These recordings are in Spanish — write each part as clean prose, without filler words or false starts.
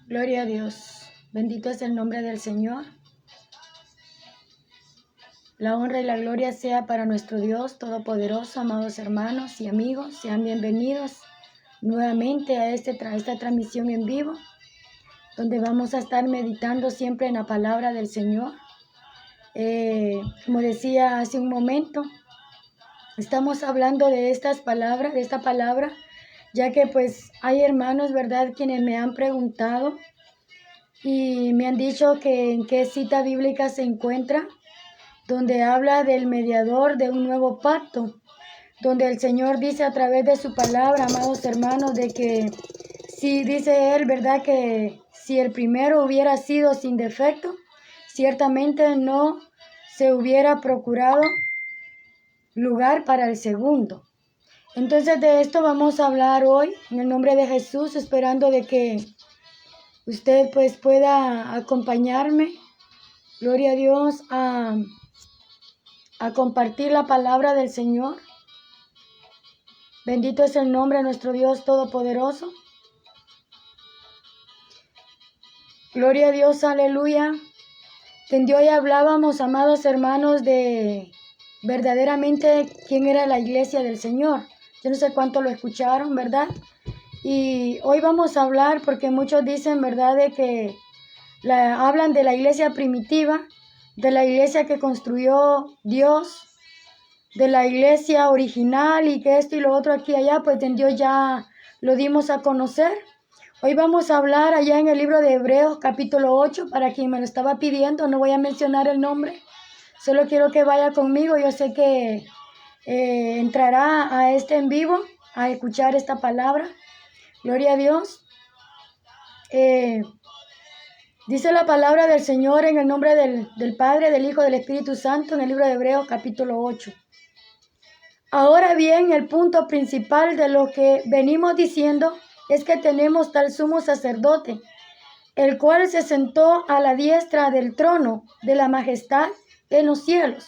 Gloria a Dios. Bendito es el nombre del Señor. La honra y la gloria sea para nuestro Dios Todopoderoso. Amados hermanos y amigos, sean bienvenidos nuevamente a esta transmisión en vivo, donde vamos a estar meditando siempre en la palabra del Señor. Como decía hace un momento, estamos hablando de esta palabra, ya que pues hay hermanos, ¿verdad?, quienes me han preguntado y me han dicho que en qué cita bíblica se encuentra, donde habla del mediador de un nuevo pacto, donde el Señor dice a través de su palabra, amados hermanos, de que si dice Él, ¿verdad?, que si el primero hubiera sido sin defecto, ciertamente no se hubiera procurado lugar para el segundo. Entonces de esto vamos a hablar hoy, en el nombre de Jesús, esperando de que usted pues pueda acompañarme, gloria a Dios, a compartir la palabra del Señor. Bendito es el nombre de nuestro Dios Todopoderoso. Gloria a Dios, aleluya. De hoy hablábamos, amados hermanos, de verdaderamente quién era la iglesia del Señor. Yo no sé cuánto lo escucharon, ¿verdad? Y hoy vamos a hablar porque muchos dicen, ¿verdad?, de que hablan de la iglesia primitiva, de la iglesia que construyó Dios, de la iglesia original y que esto y lo otro aquí y allá, pues en Dios ya lo dimos a conocer. Hoy vamos a hablar allá en el libro de Hebreos capítulo 8, para quien me lo estaba pidiendo, no voy a mencionar el nombre, solo quiero que vaya conmigo. Yo sé que entrará a este en vivo a escuchar esta palabra. Gloria a Dios. Dice la palabra del Señor en el nombre del Padre, del Hijo, del Espíritu Santo, en el libro de Hebreos capítulo 8. Ahora bien, el punto principal de lo que venimos diciendo es que tenemos tal sumo sacerdote, el cual se sentó a la diestra del trono de la majestad en los cielos.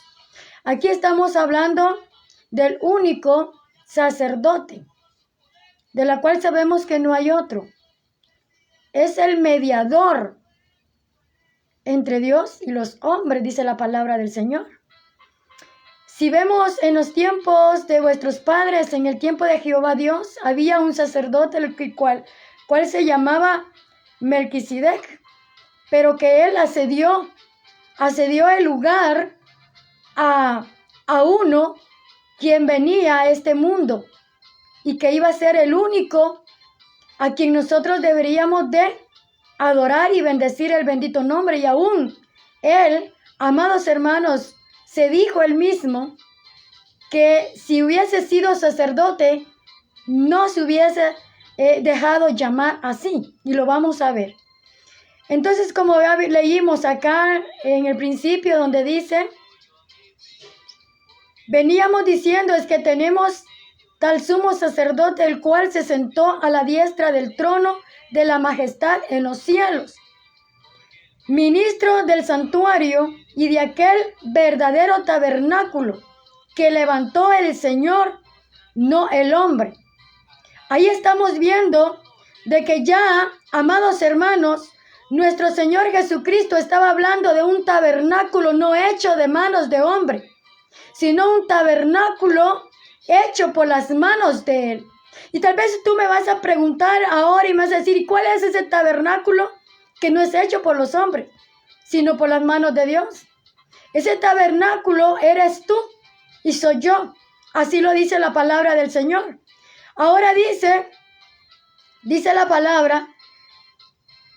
Aquí estamos hablando del único sacerdote, de la cual sabemos que no hay otro. Es el mediador entre Dios y los hombres, dice la palabra del Señor. Si vemos en los tiempos de vuestros padres, en el tiempo de Jehová Dios, había un sacerdote el cual se llamaba Melquisedec, pero que él accedió el lugar a uno quien venía a este mundo y que iba a ser el único a quien nosotros deberíamos de adorar y bendecir el bendito nombre. Y aún él, amados hermanos, se dijo él mismo que si hubiese sido sacerdote, no se hubiese dejado llamar así. Y lo vamos a ver. Entonces, como leímos acá en el principio donde dice, veníamos diciendo es que tenemos tal sumo sacerdote, el cual se sentó a la diestra del trono de la majestad en los cielos, ministro del santuario y de aquel verdadero tabernáculo que levantó el Señor, no el hombre. Ahí estamos viendo de que ya, amados hermanos, nuestro Señor Jesucristo estaba hablando de un tabernáculo no hecho de manos de hombre, sino un tabernáculo hecho por las manos de Él. Y tal vez tú me vas a preguntar ahora y me vas a decir, ¿y cuál es ese tabernáculo que no es hecho por los hombres, sino por las manos de Dios? Ese tabernáculo eres tú y soy yo. Así lo dice la palabra del Señor. Ahora dice la palabra,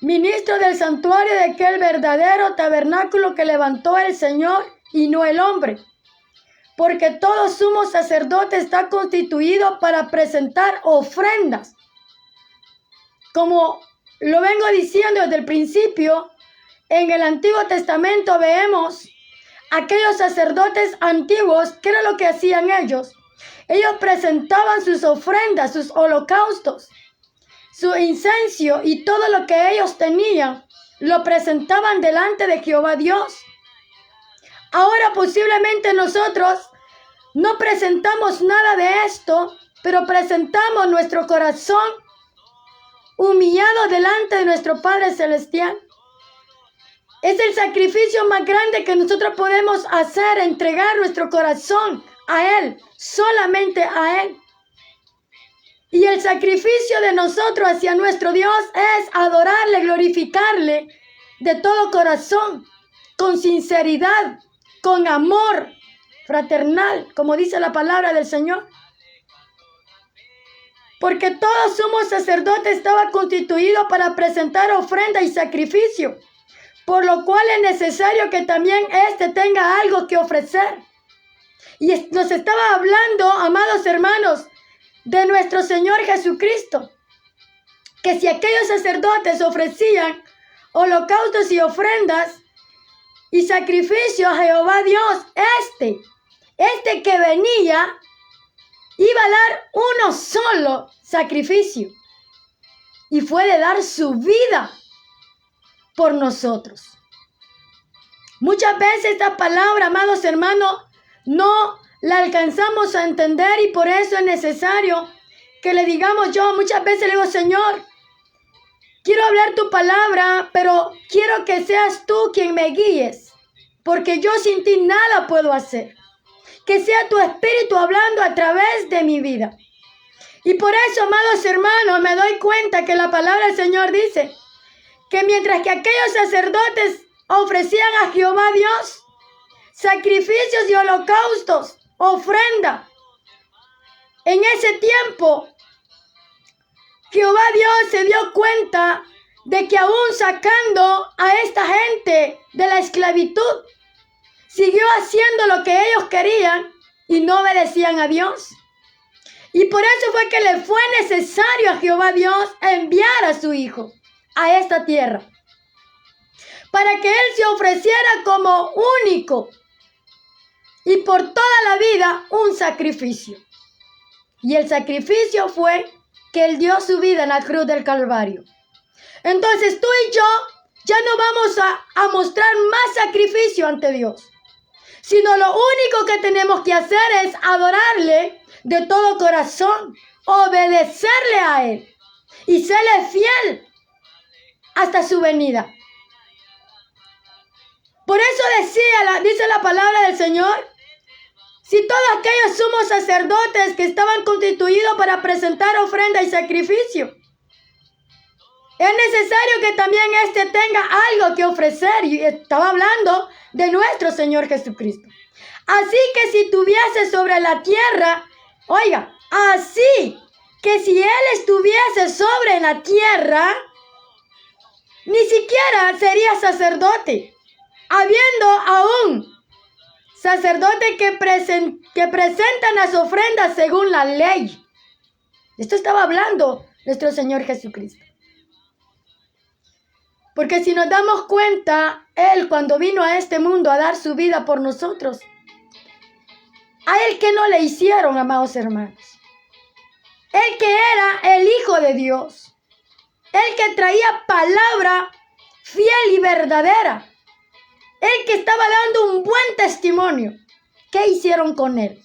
ministro del santuario de aquel verdadero tabernáculo que levantó el Señor y no el hombre. Porque todo sumo sacerdote está constituido para presentar ofrendas. Como lo vengo diciendo desde el principio, en el Antiguo Testamento vemos aquellos sacerdotes antiguos. ¿Qué era lo que hacían ellos? Ellos presentaban sus ofrendas, sus holocaustos, su incienso y todo lo que ellos tenían, lo presentaban delante de Jehová Dios. Ahora posiblemente nosotros no presentamos nada de esto, pero presentamos nuestro corazón humillados delante de nuestro Padre Celestial. Es el sacrificio más grande que nosotros podemos hacer, entregar nuestro corazón a Él, solamente a Él. Y el sacrificio de nosotros hacia nuestro Dios es adorarle, glorificarle de todo corazón, con sinceridad, con amor fraternal, como dice la palabra del Señor. Porque todo sumo sacerdote estaba constituido para presentar ofrenda y sacrificio, por lo cual es necesario que también éste tenga algo que ofrecer. Y nos estaba hablando, amados hermanos, de nuestro Señor Jesucristo, que si aquellos sacerdotes ofrecían holocaustos y ofrendas y sacrificios a Jehová Dios, este que venía, iba a dar uno solo sacrificio, y fue de dar su vida por nosotros. Muchas veces esta palabra, amados hermanos, no la alcanzamos a entender, y por eso es necesario que le digamos, yo muchas veces le digo, Señor, quiero hablar tu palabra, pero quiero que seas tú quien me guíes, porque yo sin ti nada puedo hacer. Que sea tu Espíritu hablando a través de mi vida. Y por eso, amados hermanos, me doy cuenta que la palabra del Señor dice que mientras que aquellos sacerdotes ofrecían a Jehová Dios sacrificios y holocaustos, ofrenda, en ese tiempo Jehová Dios se dio cuenta de que aún sacando a esta gente de la esclavitud, siguió haciendo lo que ellos querían y no obedecían a Dios. Y por eso fue que le fue necesario a Jehová Dios enviar a su Hijo a esta tierra, para que Él se ofreciera como único y por toda la vida un sacrificio. Y el sacrificio fue que Él dio su vida en la cruz del Calvario. Entonces tú y yo ya no vamos a mostrar más sacrificio ante Dios, sino lo único que tenemos que hacer es adorarle de todo corazón, obedecerle a Él y serle fiel hasta su venida. Por eso dice la palabra del Señor, si todos aquellos sumos sacerdotes que estaban constituidos para presentar ofrenda y sacrificio, es necesario que también éste tenga algo que ofrecer. Y estaba hablando de nuestro Señor Jesucristo. Así que si tuviese sobre la tierra, oiga, así que si Él estuviese sobre la tierra, ni siquiera sería sacerdote, habiendo aún sacerdotes que presentan las ofrendas según la ley. Esto estaba hablando nuestro Señor Jesucristo. Porque si nos damos cuenta, Él cuando vino a este mundo a dar su vida por nosotros, a Él que no le hicieron, amados hermanos. Él que era el Hijo de Dios. Él que traía palabra fiel y verdadera. Él que estaba dando un buen testimonio. ¿Qué hicieron con Él?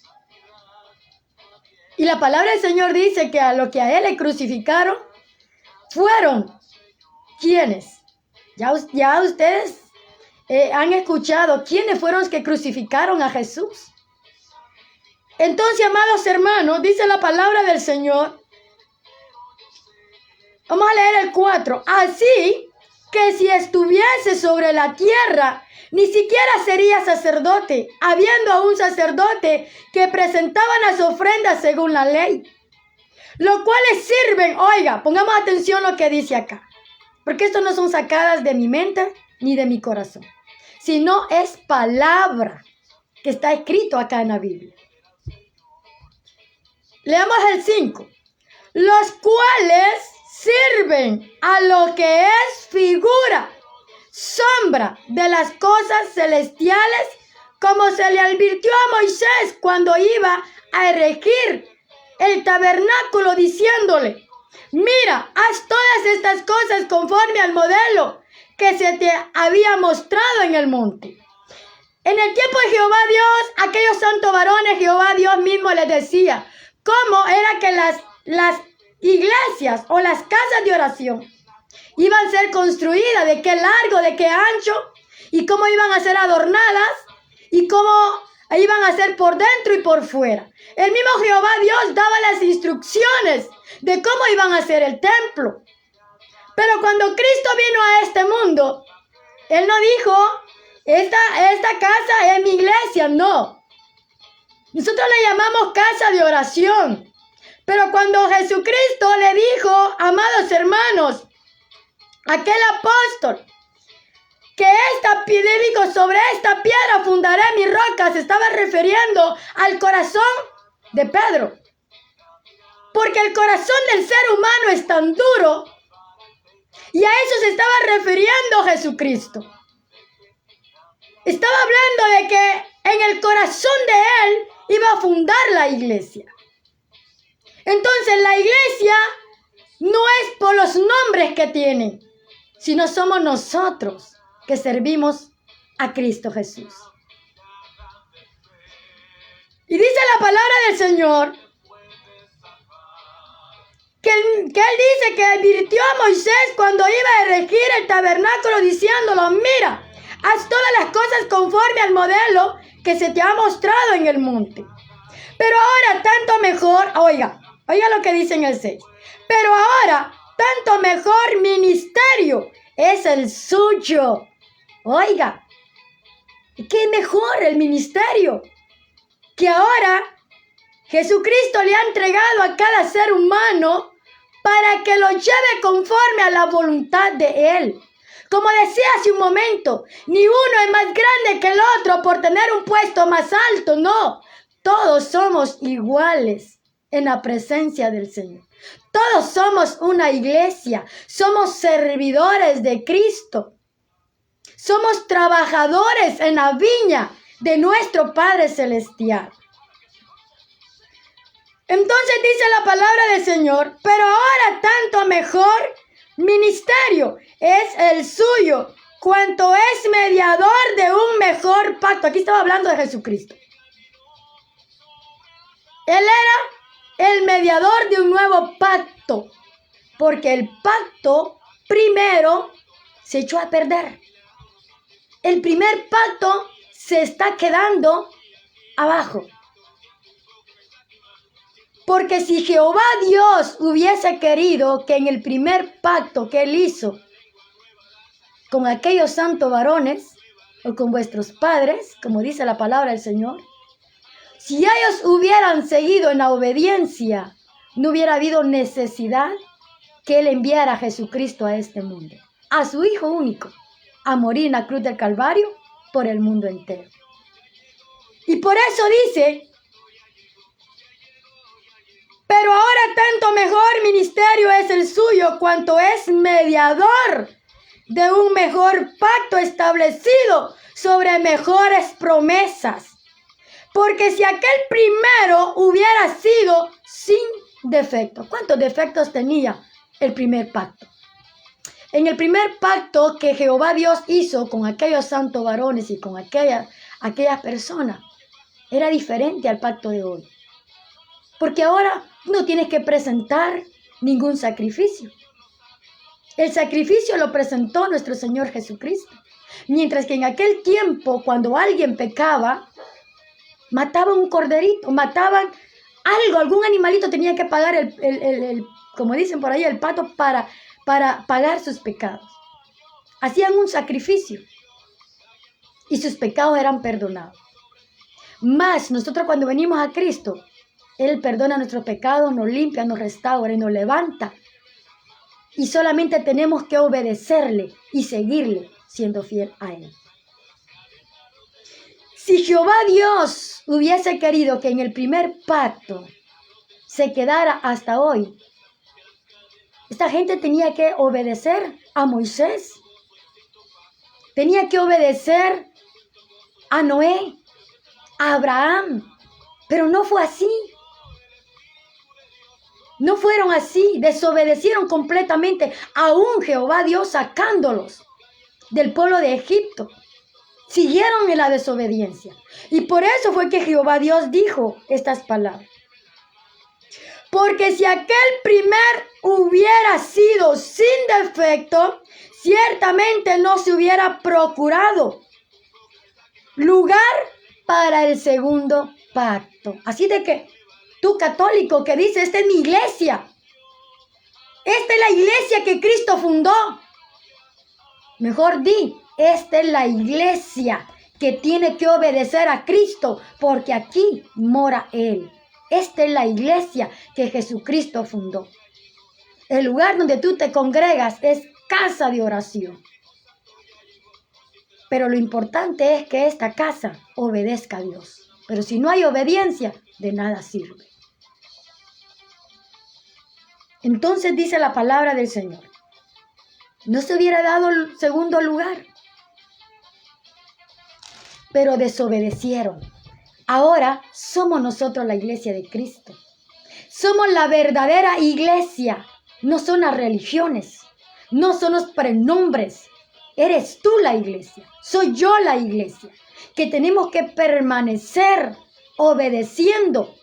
Y la palabra del Señor dice que a lo que a Él le crucificaron fueron, ¿quiénes? Ya ustedes han escuchado quiénes fueron los que crucificaron a Jesús. Entonces, amados hermanos, dice la palabra del Señor. Vamos a leer el 4. Así que si estuviese sobre la tierra, ni siquiera sería sacerdote, habiendo aún sacerdote que presentaban las ofrendas según la ley, los cuales sirven, oiga, pongamos atención a lo que dice acá, porque esto no son sacadas de mi mente ni de mi corazón, sino es palabra que está escrito acá en la Biblia. Leamos el 5. Los cuales sirven a lo que es figura, sombra de las cosas celestiales, como se le advirtió a Moisés cuando iba a erigir el tabernáculo, diciéndole: mira, haz todas estas cosas conforme al modelo que se te había mostrado en el monte. En el tiempo de Jehová Dios, aquellos santos varones, Jehová Dios mismo les decía cómo era que las iglesias o las casas de oración iban a ser construidas, de qué largo, de qué ancho, y cómo iban a ser adornadas, y cómo iban a ser por dentro y por fuera. El mismo Jehová Dios daba las instrucciones de cómo iban a ser el templo. Pero cuando Cristo vino a este mundo, Él no dijo, esta casa es mi iglesia, no. Nosotros le llamamos casa de oración. Pero cuando Jesucristo le dijo, amados hermanos, aquel apóstol, que sobre esta piedra fundaré mi roca, se estaba refiriendo al corazón de Pedro. Porque el corazón del ser humano es tan duro, y a eso se estaba refiriendo Jesucristo. Estaba hablando de que en el corazón de Él iba a fundar la iglesia. Entonces la iglesia no es por los nombres que tienen, sino somos nosotros que servimos a Cristo Jesús. Y dice la palabra del Señor que Él dice que advirtió a Moisés cuando iba a erigir el tabernáculo diciéndolo, mira, haz todas las cosas conforme al modelo que se te ha mostrado en el monte. Pero ahora tanto mejor, oiga lo que dice en el 6. Pero ahora tanto mejor ministerio es el suyo. Oiga, ¿qué mejor el ministerio? Que ahora Jesucristo le ha entregado a cada ser humano para que lo lleve conforme a la voluntad de Él. Como decía hace un momento, ni uno es más grande que el otro por tener un puesto más alto, no. Todos somos iguales en la presencia del Señor. Todos somos una iglesia, somos servidores de Cristo. Somos trabajadores en la viña de nuestro Padre Celestial. Entonces dice la palabra del Señor, pero ahora tanto mejor ministerio es el suyo, cuanto es mediador de un mejor pacto. Aquí estaba hablando de Jesucristo. Él era el mediador de un nuevo pacto, porque el pacto primero se echó a perder. El primer pacto se está quedando abajo. Porque si Jehová Dios hubiese querido que en el primer pacto que Él hizo con aquellos santos varones o con vuestros padres, como dice la palabra del Señor, si ellos hubieran seguido en la obediencia, no hubiera habido necesidad que Él enviara a Jesucristo a este mundo, a su Hijo único, a morir en la cruz del Calvario por el mundo entero. Y por eso dice, pero ahora tanto mejor ministerio es el suyo, cuanto es mediador de un mejor pacto establecido sobre mejores promesas. Porque si aquel primero hubiera sido sin defecto, ¿cuántos defectos tenía el primer pacto? En el primer pacto que Jehová Dios hizo con aquellos santos varones y con aquellas personas, era diferente al pacto de hoy. Porque ahora no tienes que presentar ningún sacrificio. El sacrificio lo presentó nuestro Señor Jesucristo. Mientras que en aquel tiempo, cuando alguien pecaba, mataban un corderito, mataban algo, algún animalito tenía que pagar como dicen por ahí, el pato para pagar sus pecados. Hacían un sacrificio y sus pecados eran perdonados. Mas nosotros cuando venimos a Cristo, Él perdona nuestros pecados, nos limpia, nos restaura y nos levanta. Y solamente tenemos que obedecerle y seguirle siendo fiel a Él. Si Jehová Dios hubiese querido que en el primer pacto se quedara hasta hoy, esta gente tenía que obedecer a Moisés. Tenía que obedecer a Noé, a Abraham. Pero no fue así. No fueron así, desobedecieron completamente, aún Jehová Dios sacándolos del pueblo de Egipto. Siguieron en la desobediencia. Y por eso fue que Jehová Dios dijo estas palabras. Porque si aquel primer hubiera sido sin defecto, ciertamente no se hubiera procurado lugar para el segundo pacto. Así de que tú católico que dice, esta es mi iglesia, esta es la iglesia que Cristo fundó. Mejor di, esta es la iglesia que tiene que obedecer a Cristo, porque aquí mora Él. Esta es la iglesia que Jesucristo fundó. El lugar donde tú te congregas es casa de oración. Pero lo importante es que esta casa obedezca a Dios. Pero si no hay obediencia, de nada sirve. Entonces dice la palabra del Señor, no se hubiera dado el segundo lugar, pero desobedecieron. Ahora somos nosotros la iglesia de Cristo. Somos la verdadera iglesia. No son las religiones, no son los prenombres. Eres tú la iglesia, soy yo la iglesia, que tenemos que permanecer obedeciendo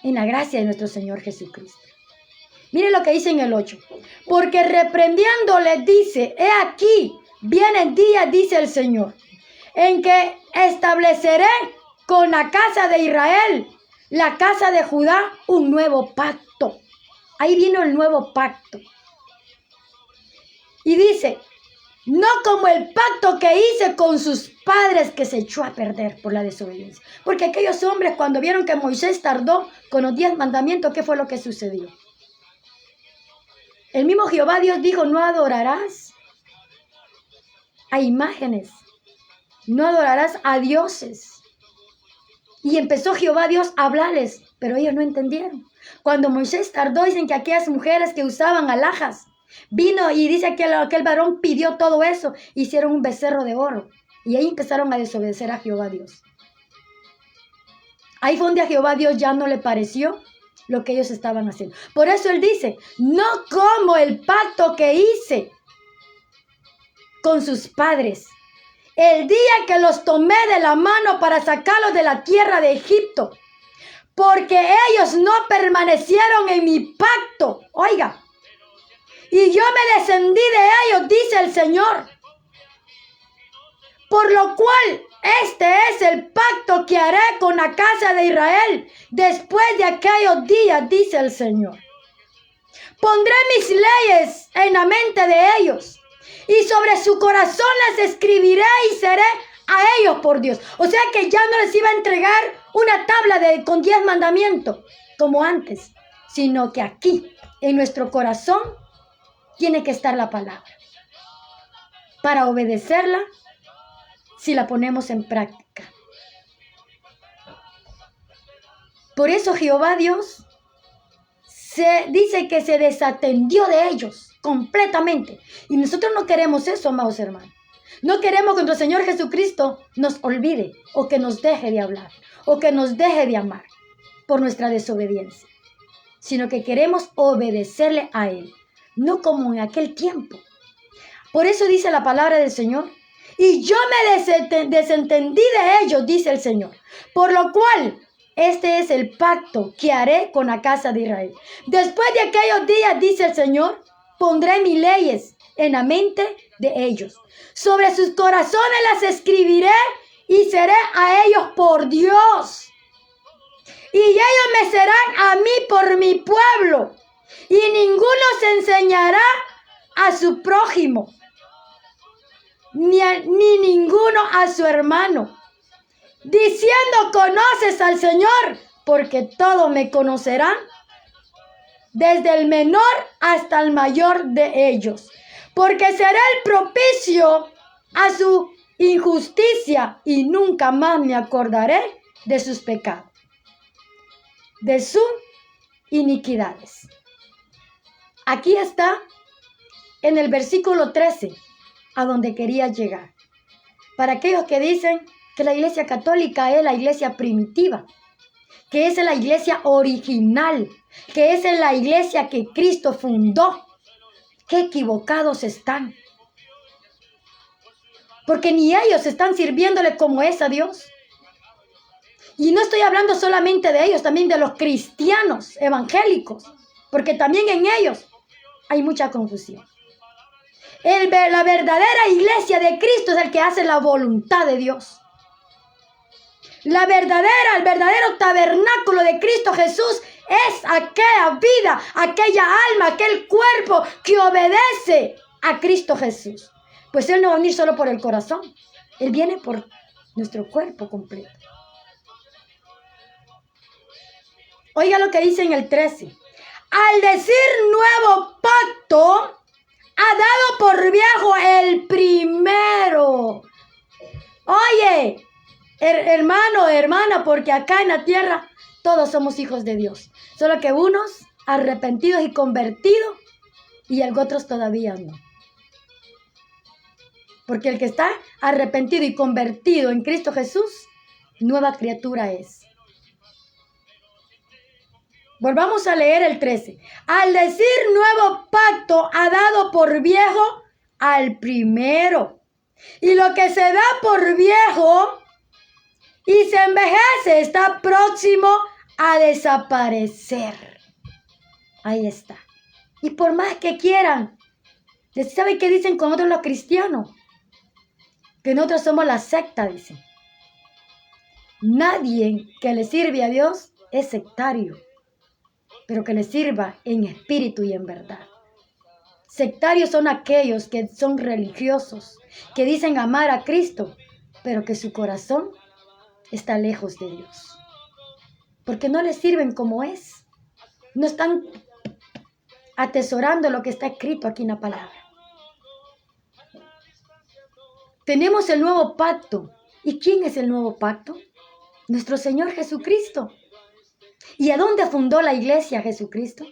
en la gracia de nuestro Señor Jesucristo. Mire lo que dice en el 8. Porque reprendiéndole dice, he aquí, viene el día, dice el Señor, en que estableceré con la casa de Israel, la casa de Judá, un nuevo pacto. Ahí vino el nuevo pacto. Y dice, no como el pacto que hice con sus padres, que se echó a perder por la desobediencia. Porque aquellos hombres, cuando vieron que Moisés tardó con los 10 mandamientos, ¿qué fue lo que sucedió? El mismo Jehová Dios dijo, no adorarás a imágenes, no adorarás a dioses. Y empezó Jehová Dios a hablarles, pero ellos no entendieron. Cuando Moisés tardó, dicen que aquellas mujeres que usaban alhajas, vino y dice que aquel varón pidió todo eso, hicieron un becerro de oro. Y ahí empezaron a desobedecer a Jehová Dios. Ahí fue donde a Jehová Dios ya no le pareció lo que ellos estaban haciendo. Por eso él dice, no como el pacto que hice con sus padres, el día que los tomé de la mano para sacarlos de la tierra de Egipto, porque ellos no permanecieron en mi pacto. Oiga, y yo me descendí de ellos, dice el Señor. Por lo cual, este es el pacto que haré con la casa de Israel después de aquellos días, dice el Señor. Pondré mis leyes en la mente de ellos y sobre su corazón las escribiré y seré a ellos por Dios. O sea que ya no les iba a entregar una tabla con 10 mandamientos como antes, sino que aquí, en nuestro corazón, tiene que estar la palabra. Para obedecerla, si la ponemos en práctica. Por eso Jehová Dios dice que se desatendió de ellos completamente. Y nosotros no queremos eso, amados hermanos. No queremos que nuestro Señor Jesucristo nos olvide o que nos deje de hablar o que nos deje de amar por nuestra desobediencia, sino que queremos obedecerle a Él, no como en aquel tiempo. Por eso dice la palabra del Señor, y yo me desentendí de ellos, dice el Señor, por lo cual este es el pacto que haré con la casa de Israel. Después de aquellos días, dice el Señor, pondré mis leyes en la mente de ellos. Sobre sus corazones las escribiré y seré a ellos por Dios. Y ellos me serán a mí por mi pueblo. Y ninguno se enseñará a su prójimo, ni ninguno a su hermano, diciendo, conoces al Señor, porque todos me conocerán, desde el menor hasta el mayor de ellos, porque será el propicio a su injusticia y nunca más me acordaré de sus pecados, de sus iniquidades. Aquí está en el versículo 13, a donde quería llegar. Para aquellos que dicen que la iglesia católica es la iglesia primitiva, que es la iglesia original, que es la iglesia que Cristo fundó, qué equivocados están. Porque ni ellos están sirviéndole como es a Dios. Y no estoy hablando solamente de ellos, también de los cristianos evangélicos, porque también en ellos hay mucha confusión. La verdadera iglesia de Cristo es el que hace la voluntad de Dios. El verdadero tabernáculo de Cristo Jesús es aquella vida, aquella alma, aquel cuerpo que obedece a Cristo Jesús. Pues Él no va a venir solo por el corazón, Él viene por nuestro cuerpo completo. Oiga lo que dice en el 13. Al decir nuevo pacto, ha dado por viejo el primero. Oye, hermano, hermana, porque acá en la tierra todos somos hijos de Dios. Solo que unos arrepentidos y convertidos y otros todavía no. Porque el que está arrepentido y convertido en Cristo Jesús, nueva criatura es. Volvamos a leer el 13. Al decir nuevo pacto, ha dado por viejo al primero. Y lo que se da por viejo y se envejece está próximo a desaparecer. Ahí está. Y por más que quieran, ¿sabe qué dicen con nosotros los cristianos? Que nosotros somos la secta, dicen. Nadie que le sirve a Dios es sectario, pero que le sirva en espíritu y en verdad. Sectarios son aquellos que son religiosos, que dicen amar a Cristo, pero que su corazón está lejos de Dios. Porque no le sirven como es. No están atesorando lo que está escrito aquí en la palabra. Tenemos el nuevo pacto. ¿Y quién es el nuevo pacto? Nuestro Señor Jesucristo. ¿Y a dónde fundó la iglesia Jesucristo?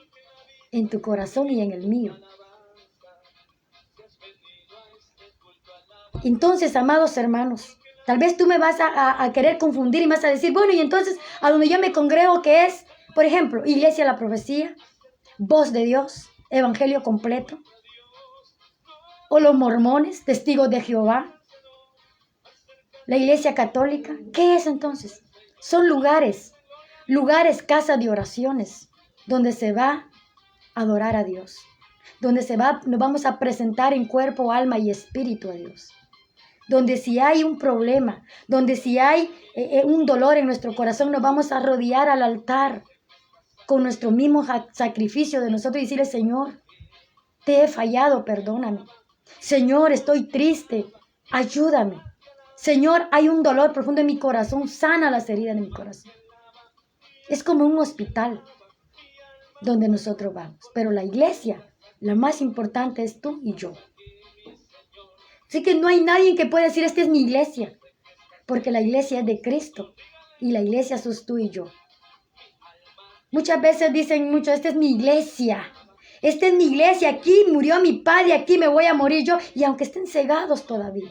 En tu corazón y en el mío. Entonces, amados hermanos, tal vez tú me vas a querer confundir y me vas a decir, bueno, y entonces, a donde yo me congrego, ¿qué es? Por ejemplo, Iglesia de la Profecía, Voz de Dios, Evangelio completo, o los mormones, Testigos de Jehová, la Iglesia Católica. ¿Qué es entonces? Son lugares, casas de oraciones, donde se va a adorar a Dios, donde nos vamos a presentar en cuerpo, alma y espíritu a Dios. Donde si hay un problema, donde si hay un dolor en nuestro corazón, nos vamos a rodear al altar con nuestro mismo sacrificio de nosotros y decirle, Señor, te he fallado, perdóname. Señor, estoy triste, ayúdame. Señor, hay un dolor profundo en mi corazón, sana las heridas de mi corazón. Es como un hospital donde nosotros vamos, pero la iglesia, la más importante es tú y yo. Así que no hay nadie que pueda decir, esta es mi iglesia, porque la iglesia es de Cristo y la iglesia sos tú y yo. Muchas veces dicen esta es mi iglesia, aquí murió mi padre, aquí me voy a morir yo, y aunque estén cegados todavía.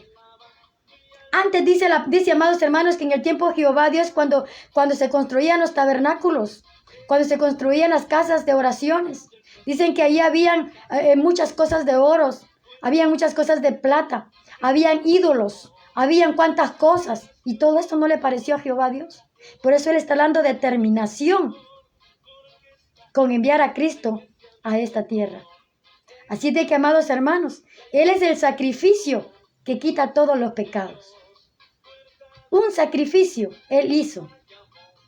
Antes dice, amados hermanos, que en el tiempo de Jehová Dios, cuando se construían los tabernáculos, cuando se construían las casas de oraciones, dicen que ahí habían muchas cosas de oros, habían muchas cosas de plata, habían ídolos, habían cuantas cosas, y todo esto no le pareció a Jehová Dios. Por eso Él está dando determinación con enviar a Cristo a esta tierra. Así de que, amados hermanos, Él es el sacrificio que quita todos los pecados. Un sacrificio Él hizo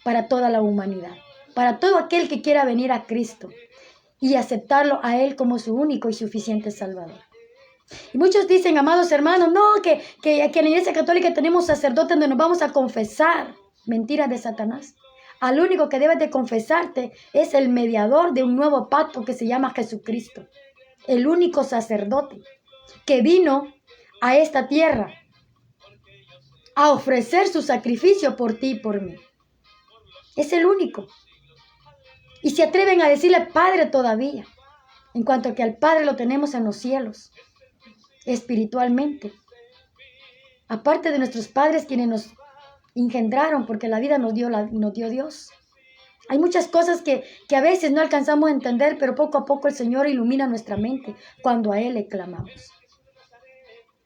para toda la humanidad, para todo aquel que quiera venir a Cristo y aceptarlo a Él como su único y suficiente Salvador. Y muchos dicen, amados hermanos, no, que en la Iglesia Católica tenemos sacerdotes donde nos vamos a confesar. Mentira de Satanás. Al único que debes de confesarte es el mediador de un nuevo pacto que se llama Jesucristo. El único sacerdote que vino a esta tierra a ofrecer su sacrificio por ti y por mí. Es el único. Y se atreven a decirle Padre todavía, en cuanto que al Padre lo tenemos en los cielos, espiritualmente. Aparte de nuestros padres quienes nos engendraron, porque la vida nos dio Dios. Hay muchas cosas que a veces no alcanzamos a entender, pero poco a poco el Señor ilumina nuestra mente cuando a Él le clamamos.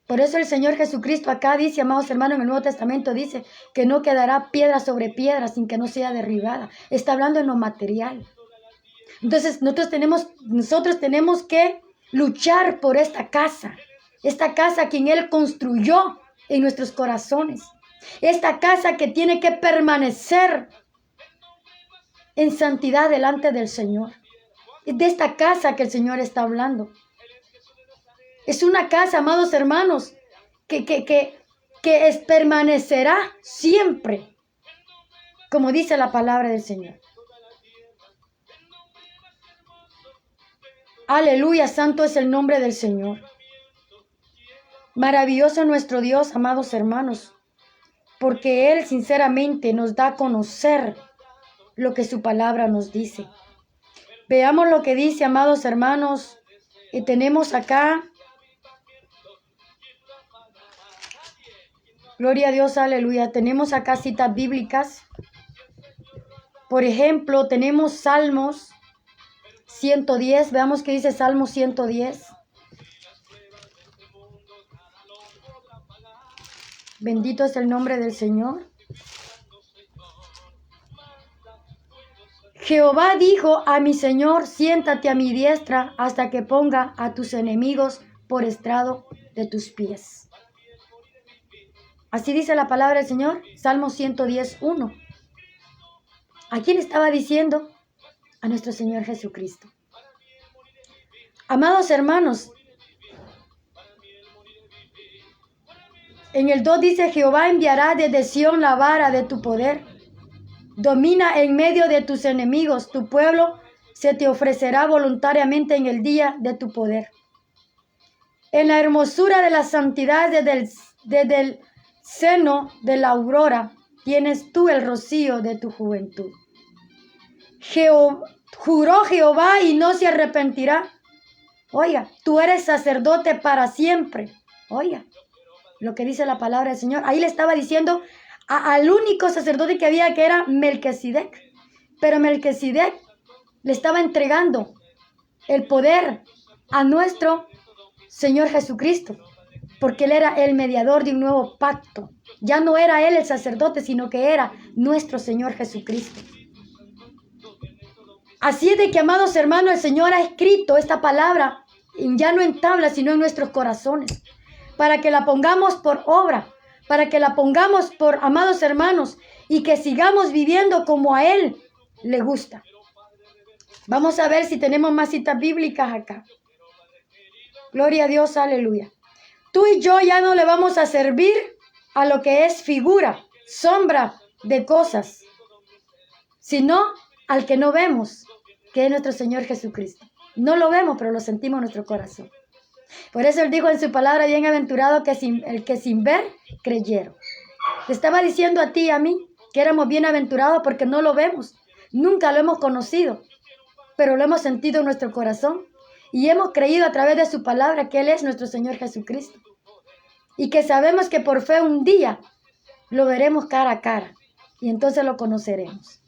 Por eso el Señor Jesucristo acá dice, amados hermanos, en el Nuevo Testamento dice que no quedará piedra sobre piedra sin que no sea derribada. Está hablando en lo material. Entonces nosotros tenemos que luchar por esta casa quien Él construyó en nuestros corazones. Esta casa que tiene que permanecer en santidad delante del Señor. Es de esta casa que el Señor está hablando. Es una casa, amados hermanos, que permanecerá siempre, como dice la palabra del Señor. Aleluya, santo es el nombre del Señor. Maravilloso nuestro Dios, amados hermanos, porque Él sinceramente nos da a conocer lo que su palabra nos dice. Veamos lo que dice, amados hermanos, y tenemos acá. Gloria a Dios, aleluya. Tenemos acá citas bíblicas. Por ejemplo, tenemos Salmos 110. Veamos qué dice Salmos 110. Bendito es el nombre del Señor. Jehová dijo a mi Señor, siéntate a mi diestra hasta que ponga a tus enemigos por estrado de tus pies. Así dice la palabra del Señor, Salmo 110:1. ¿A quién estaba diciendo? A nuestro Señor Jesucristo. Amados hermanos, en el 2 dice, Jehová enviará desde Sión la vara de tu poder. Domina en medio de tus enemigos, tu pueblo se te ofrecerá voluntariamente en el día de tu poder. En la hermosura de la santidad desde el seno de la aurora, tienes tú el rocío de tu juventud. Juró Jehová y no se arrepentirá. Oiga, tú eres sacerdote para siempre. Oiga, lo que dice la palabra del Señor. Ahí le estaba diciendo al único sacerdote que había, que era Melquisedec. Pero Melquisedec le estaba entregando el poder a nuestro Señor Jesucristo, porque Él era el mediador de un nuevo pacto. Ya no era Él el sacerdote, sino que era nuestro Señor Jesucristo. Así es de que, amados hermanos, el Señor ha escrito esta palabra, ya no en tablas, sino en nuestros corazones, para que la pongamos por obra, para que la pongamos por, amados hermanos, y que sigamos viviendo como a Él le gusta. Vamos a ver si tenemos más citas bíblicas acá. Gloria a Dios, aleluya. Tú y yo ya no le vamos a servir a lo que es figura, sombra de cosas, sino al que no vemos, que es nuestro Señor Jesucristo. No lo vemos, pero lo sentimos en nuestro corazón. Por eso Él dijo en su palabra, bienaventurado el que sin ver creyeron. Te estaba diciendo a ti y a mí que éramos bienaventurados porque no lo vemos, nunca lo hemos conocido, pero lo hemos sentido en nuestro corazón y hemos creído a través de su palabra que Él es nuestro Señor Jesucristo. Y que sabemos que por fe un día lo veremos cara a cara y entonces lo conoceremos.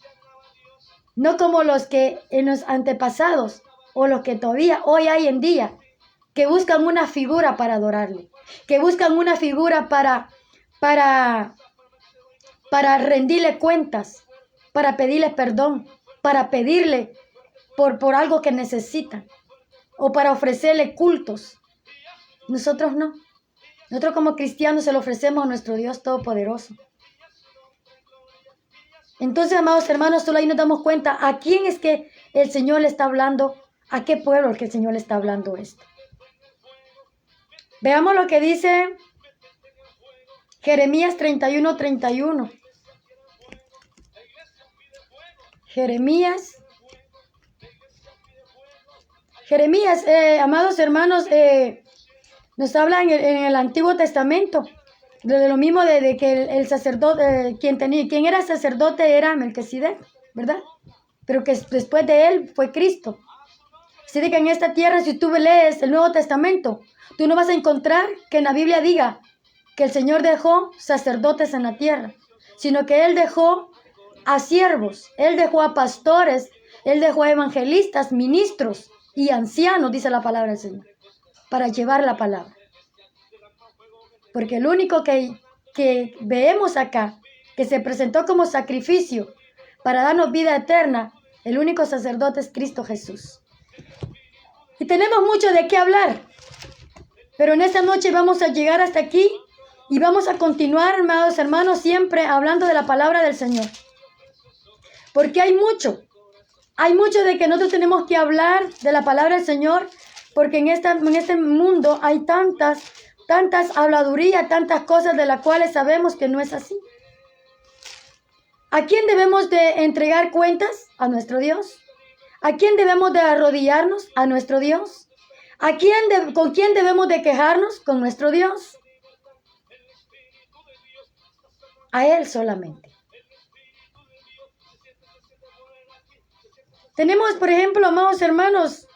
No como los que en los antepasados o los que todavía hoy hay en día, que buscan una figura para adorarle, que buscan una figura para rendirle cuentas, para pedirle perdón, para pedirle por algo que necesitan o para ofrecerle cultos. Nosotros no. Nosotros como cristianos se lo ofrecemos a nuestro Dios Todopoderoso. Entonces, amados hermanos, solo ahí nos damos cuenta a quién es que el Señor le está hablando, a qué pueblo es que el Señor le está hablando esto. Veamos lo que dice Jeremías 31:31. Jeremías, amados hermanos, nos habla en el Antiguo Testamento de lo mismo de que el sacerdote, quien era sacerdote era Melquisedec, ¿verdad? Pero que después de él fue Cristo. Así de que en esta tierra, si tú lees el Nuevo Testamento, tú no vas a encontrar que en la Biblia diga que el Señor dejó sacerdotes en la tierra, sino que Él dejó a siervos, Él dejó a pastores, Él dejó a evangelistas, ministros y ancianos, dice la palabra del Señor, para llevar la palabra. porque el único que vemos acá, que se presentó como sacrificio para darnos vida eterna, el único sacerdote es Cristo Jesús. Y tenemos mucho de qué hablar, pero en esta noche vamos a llegar hasta aquí y vamos a continuar, amados hermanos, siempre hablando de la palabra del Señor. Porque hay mucho de que nosotros tenemos que hablar de la palabra del Señor, porque en este mundo hay tantas habladurías, tantas cosas de las cuales sabemos que no es así. ¿A quién debemos de entregar cuentas? A nuestro Dios. ¿A quién debemos de arrodillarnos? A nuestro Dios. ¿Con quién debemos de quejarnos? Con nuestro Dios. A Él solamente. Tenemos, por ejemplo, amados hermanos,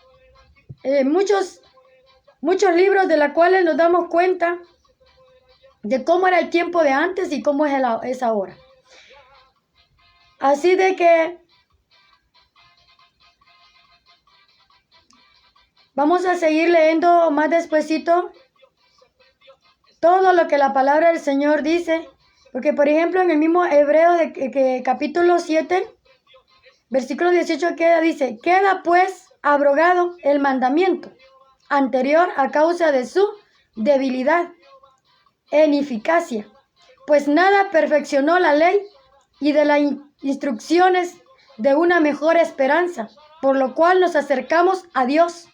muchos libros de los cuales nos damos cuenta de cómo era el tiempo de antes y cómo es ahora. Así de que vamos a seguir leyendo más despuesito todo lo que la palabra del Señor dice, porque por ejemplo en el mismo Hebreo de capítulo 7, versículo 18 dice, queda pues abrogado el mandamiento anterior a causa de su debilidad e ineficacia, pues nada perfeccionó la ley y de las instrucciones de una mejor esperanza, por lo cual nos acercamos a Dios.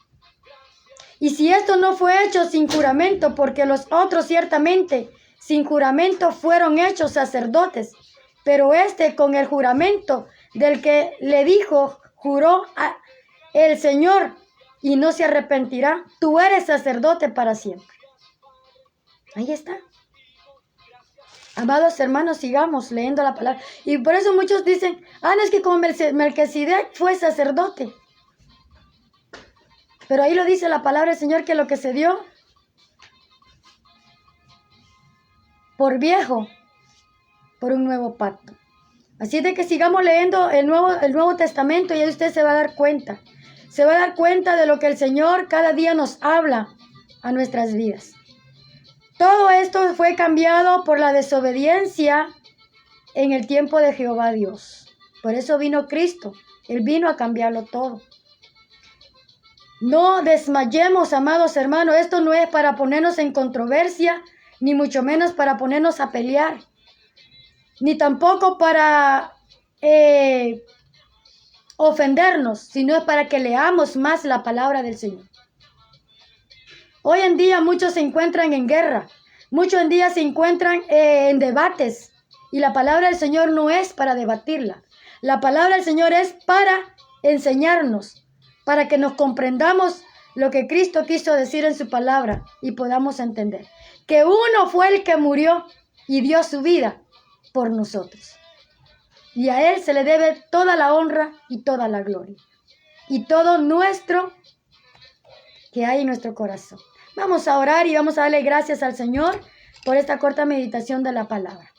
Y si esto no fue hecho sin juramento, porque los otros ciertamente sin juramento fueron hechos sacerdotes, pero con el juramento del que le dijo, juró el Señor y no se arrepentirá, tú eres sacerdote para siempre. Ahí está. Amados hermanos, sigamos leyendo la palabra. Y por eso muchos dicen, no es que como Melquisedec fue sacerdote. Pero ahí lo dice la palabra del Señor, que lo que se dio por viejo, por un nuevo pacto. Así de que sigamos leyendo el Nuevo Testamento y ahí usted se va a dar cuenta. Se va a dar cuenta de lo que el Señor cada día nos habla a nuestras vidas. Todo esto fue cambiado por la desobediencia en el tiempo de Jehová Dios. Por eso vino Cristo. Él vino a cambiarlo todo. No desmayemos, amados hermanos. Esto no es para ponernos en controversia, ni mucho menos para ponernos a pelear, ni tampoco para ofendernos, sino es para que leamos más la palabra del Señor. Hoy en día muchos se encuentran en guerra, muchos en día se encuentran en debates, y la palabra del Señor no es para debatirla. La palabra del Señor es para enseñarnos, para que nos comprendamos lo que Cristo quiso decir en su palabra y podamos entender que uno fue el que murió y dio su vida por nosotros. Y a Él se le debe toda la honra y toda la gloria y todo nuestro que hay en nuestro corazón. Vamos a orar y vamos a darle gracias al Señor por esta corta meditación de la palabra.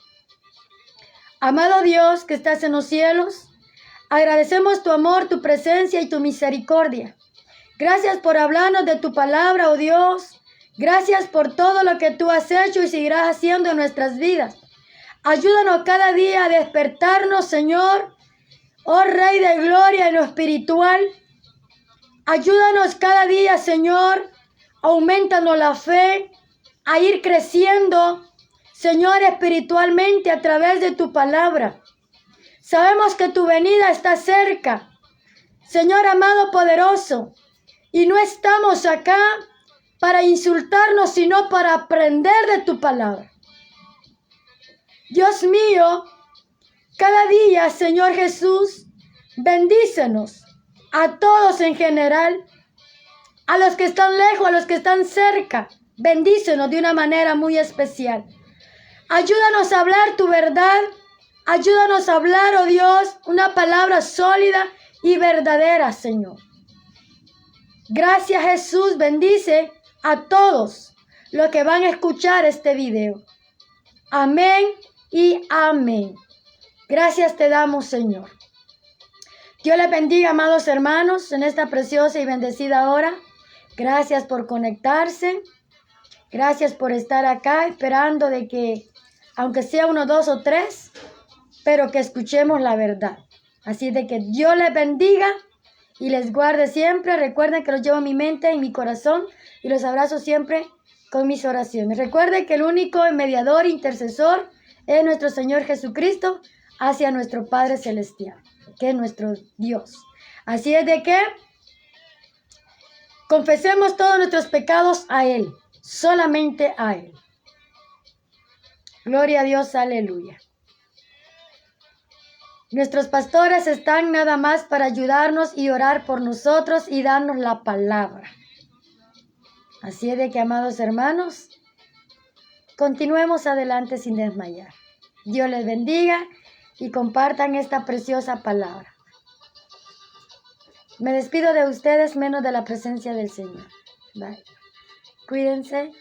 Amado Dios que estás en los cielos, agradecemos tu amor, tu presencia y tu misericordia. Gracias por hablarnos de tu palabra, oh Dios. Gracias por todo lo que tú has hecho y seguirás haciendo en nuestras vidas. Ayúdanos cada día a despertarnos, Señor, oh Rey de gloria en lo espiritual. Ayúdanos cada día, Señor, aumentanos la fe, a ir creciendo, Señor, espiritualmente a través de tu palabra. Sabemos que tu venida está cerca, Señor amado poderoso, y no estamos acá para insultarnos, sino para aprender de tu palabra. Dios mío, cada día, Señor Jesús, bendícenos a todos en general, a los que están lejos, a los que están cerca, bendícenos de una manera muy especial. Ayúdanos a hablar tu verdad, ayúdanos a hablar, oh Dios, una palabra sólida y verdadera, Señor. Gracias, Jesús, bendice a todos los que van a escuchar este video. Amén y amén. Gracias te damos, Señor. Dios les bendiga, amados hermanos, en esta preciosa y bendecida hora. Gracias por conectarse. Gracias por estar acá esperando de que, aunque sea 1, 2 o 3, pero que escuchemos la verdad. Así de que Dios les bendiga y les guarde siempre. Recuerden que los llevo en mi mente, en mi corazón y los abrazo siempre con mis oraciones. Recuerden que el único mediador, intercesor, es nuestro Señor Jesucristo hacia nuestro Padre Celestial, que es nuestro Dios. Así es de que confesemos todos nuestros pecados a Él, solamente a Él. Gloria a Dios, aleluya. Nuestros pastores están nada más para ayudarnos y orar por nosotros y darnos la palabra. Así es de que, amados hermanos, continuemos adelante sin desmayar. Dios les bendiga y compartan esta preciosa palabra. Me despido de ustedes menos de la presencia del Señor. Bye. Cuídense.